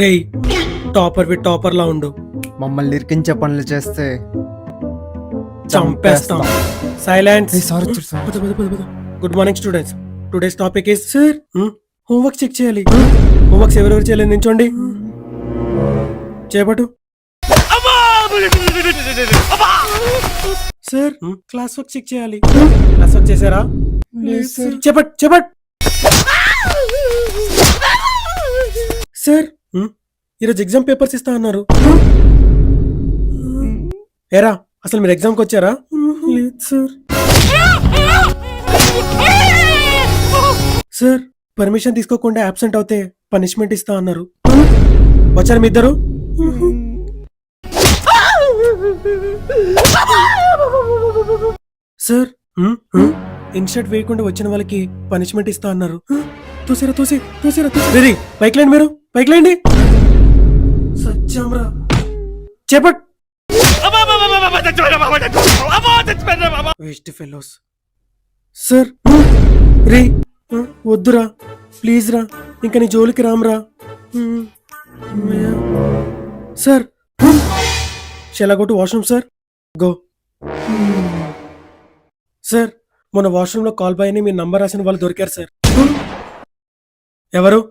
రేయ్ టాపర్ వి టాపర్ లా ఉండు, మమ్మల్ని ఇరికించే పనులు చేస్తే చంపేస్తాం. Silence. Sorry good morning students. Today's topic is sir homework check చేయాలి. హోంవర్క్స్ ఎవరెవరు చేయలేదు నించోండి. చేపట్టు. సార్ క్లాస్ వర్క్ చెక్ చేయాలి. క్లాస్ వర్క్ చేశారా? చేపట్ చేపట్. సార్ ఈరోజు ఎగ్జామ్ పేపర్స్ ఇస్తా అన్నారు. ఏరా అసలు మీరు ఎగ్జామ్కి వచ్చారా? లేదు సార్. సార్ పర్మిషన్ తీసుకోకుండా అబ్సెంట్ అవుతే పనిష్మెంట్ ఇస్తా అన్నారు. వచ్చారు మీ ఇద్దరు? సార్ ఇన్షర్ట్ వేయకుండా వచ్చిన వాళ్ళకి పనిష్మెంట్ ఇస్తా అన్నారు. తోసిరా తోసి తోసిరా రెడీ. పైకి లేండి, మీరు పైకి లేండి. సత్యంరా. చేపట్. Waste fellows. సార్ రే వద్దురా ప్లీజ్ రా, ఇంకా నీ జోలికి రామ్రా. Sir shall I go to washroom sir? Go. Sir మొన్న వాష్రూమ్ లో కాల్ బాయ్ అని మీ నంబర్ రాసిన వాళ్ళు దొరికారు సార్. ఎవరు?